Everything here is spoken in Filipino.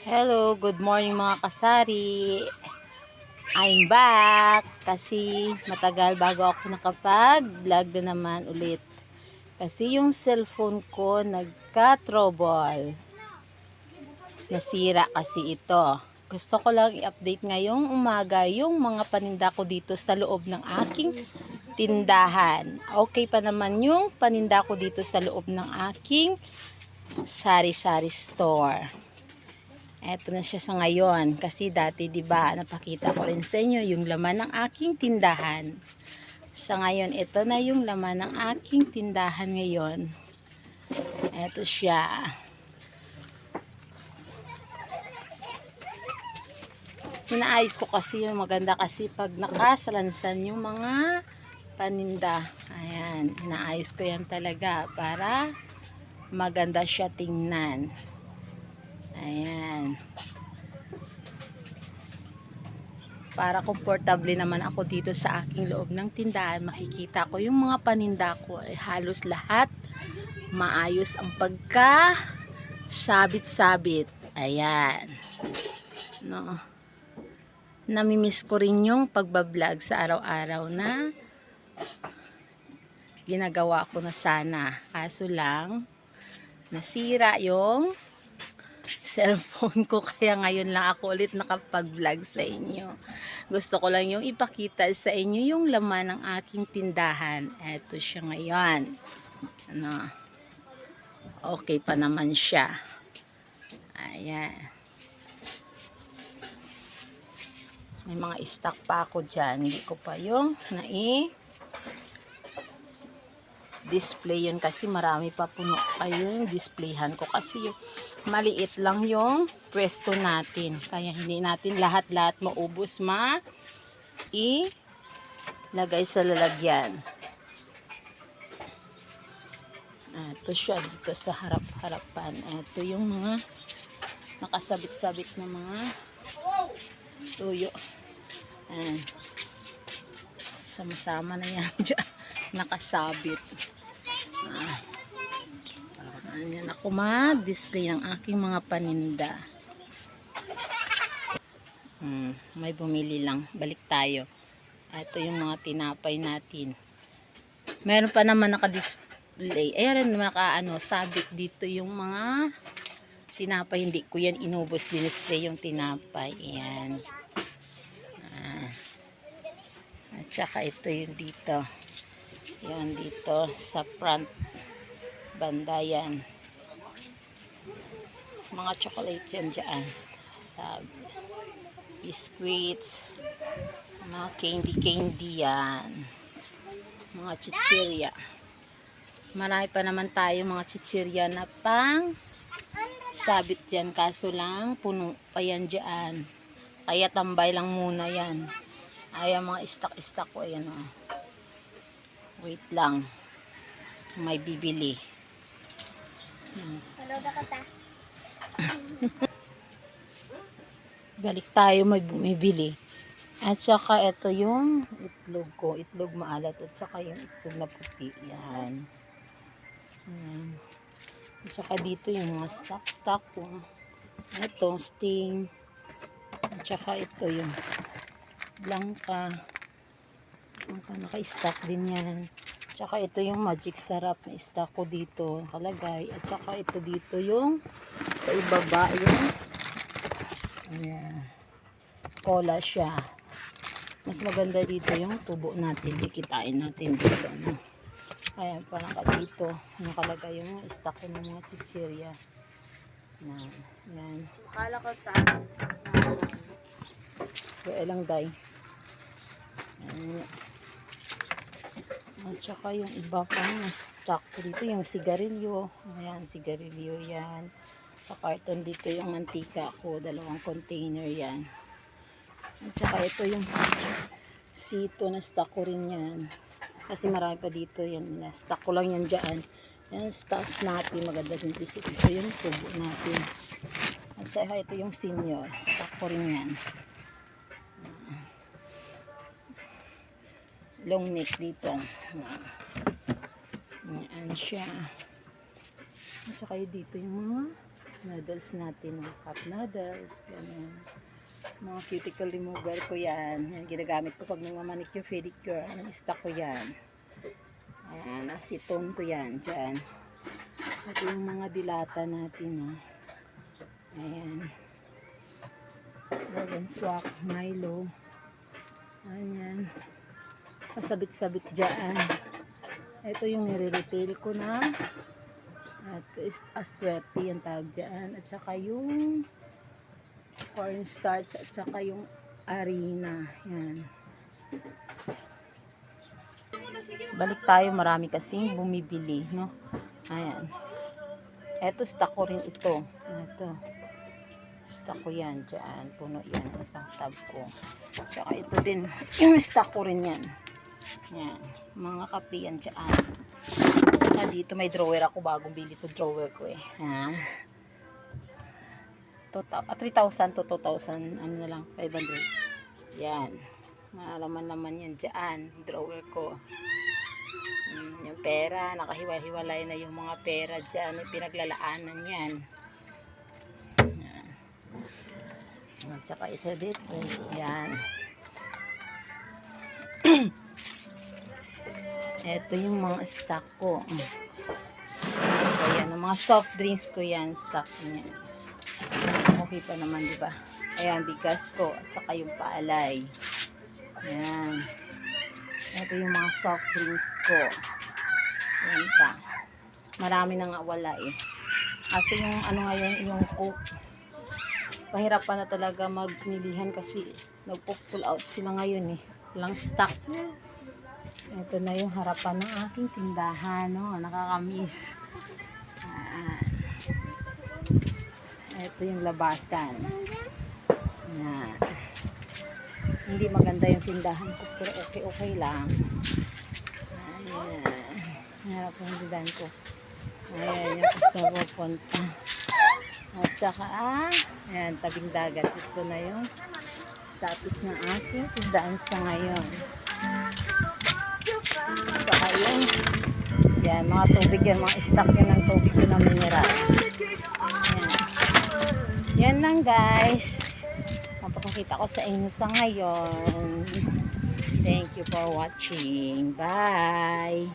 Hello, good morning mga kasari. I'm back kasi matagal bago ako nakapag-vlog na naman ulit. Kasi yung cellphone ko nagka-trouble. Nasira kasi ito. Gusto ko lang i-update ngayong umaga yung mga paninda ko dito sa loob ng aking tindahan. Okay pa naman yung paninda ko dito sa loob ng aking sari-sari store. Eto na siya sa ngayon kasi dati 'di ba napakita ko rin sa inyo yung laman ng aking tindahan. Sa ngayon ito na yung laman ng aking tindahan ngayon. Eto siya. Inaayos ko kasi yung maganda kasi pag nakasalansan yung mga paninda. Ayan, inaayos ko yan talaga para maganda siya tingnan. Ayan. Para komportable naman ako dito sa aking loob ng tindahan, makikita ko yung mga paninda ko ay halos lahat maayos ang pagka sabit-sabit. Ayan. No. Namimiss ko rin yung pagbablog sa araw-araw na ginagawa ko na sana. Kaso lang, nasira yung cellphone ko kaya ngayon lang ako ulit nakapag-vlog sa inyo. Gusto ko lang yung ipakita sa inyo yung laman ng aking tindahan. Eto siya ngayon. Ano, okay pa naman siya. Ayan. May mga stock pa ako dyan. Hindi ko pa yung display yun kasi marami pa puno kayo yung displayhan ko kasi yung maliit lang yung pwesto natin kaya hindi natin lahat-lahat maubos ilagay sa lalagyan. Ito siya dito sa harap-harapan. Ito yung mga nakasabit-sabit na mga tuyo. Ayan. Sama-sama na yan dyan. Nakasabit. Ayan ako mag-display ng aking mga paninda. May bumili lang. Balik tayo. Ito yung mga tinapay natin. Meron pa naman naka-display. Ayan, sabit dito yung mga tinapay. Hindi ko yan inubos. Dinisplay yung tinapay. Ayan. At saka ito yung dito. Yan dito sa front banda yan. Mga chocolates yan dyan. Sa biscuits. Mga candy yan. Mga chichirya. Marami pa naman tayo mga chichirya na pang sabit dyan. Kaso lang puno pa yan dyan. Kaya tambay lang muna yan. Ayan mga stock ko. Ayan o. Wait lang. May bibili. Balik tayo, may bumibili. At saka ito yung itlog ko. Itlog maalat. At saka yung itlog na puti. Yan. At saka dito yung mga stock ko. Ito, sting. At saka ito yung blanca. Naka-stock din yan. Tsaka ito yung magic sarap na stock ko dito nakalagay. At saka ito dito yung sa ibaba yung cola siya. Mas maganda dito yung tubo natin. Ikitain natin dito. No? Kaya parang dito nakalagay yung stock ko ng mga chichirya. Yan. Akala ko sa Kaya lang day. At saka yung iba pang stock dito yung sigarilyo. Ayan, sigarilyo yan. Sa carton dito yung mantika ko. 2 container yan. At saka ito yung sito na stock ko rin yan. Kasi marami pa dito yan. Stock ko lang yan dyan. Yan, stocks natin. Maganda din dito. Ito yung tubo natin. At saka ito yung senior. Stock ko rin yan. Long neck dito. Ayan siya. At saka dito yung mga noodles natin, cup noodles, ganyan. Mga cuticle remover ko yan. Yan, ginagamit ko pag nagmamanicure, pedicure. Stock ko yan. Ayan, acetone ko yan, dyan. At yung mga dilata natin, ayan. Rogan swak, Milo. Ayan. Pasabit-sabit dyan. Ito yung nire-retail ko na. At Astreti yung tawag dyan. At saka yung cornstarch at saka yung harina. Yan. Balik tayo, marami kasing bumibili, no? Ayan. Eto, stock ko rin ito. Ito. Stock ko yan dyan. Puno yan. Isang tab ko. Saka ito din. Yung stock ko rin yan. Yan. Mga kape yan dyan. Saka dito may drawer ako. Bagong bili to drawer ko eh. Yan. 3,000 to 2,000. Ano na lang. 500. Yan. Maalaman naman yan dyan. Drawer ko. Yung pera. Nakahiwa-hiwalay na yung mga pera dyan. May pinaglalaanan yan. At saka isa dito. Yan. Ito yung mga stock ko. Ayan, yung mga soft drinks ko yan. Stock niya. Okay pa naman, diba? Ayan, bigas ko. At saka yung paalay. Ayan. Ito yung mga soft drinks ko. Ayan pa. Marami na nga wala eh. Kasi yung ano ngayon, yung Coke. Pahirapan na talaga magmilihan kasi nagpo-pull out sila ngayon eh. Walang stock. Ito na yung harapan ng aking tindahan, no? Nakakamiss. Ito yung labasan. Yan. Hindi maganda yung tindahan ko, pero okay lang. Ayan. Harap yung tindahan ko. Ayan yung gusto ko punta. At saka, ayan, tabing dagat. Ito na yung status ng aking tindahan sa ngayon. Saka yung, yan, mga tubig yan, mga stock yan ng tubig ko ng mineral. Yan. Yan lang guys. Mapapakita ko sa inyo sa ngayon. Thank you for watching. Bye!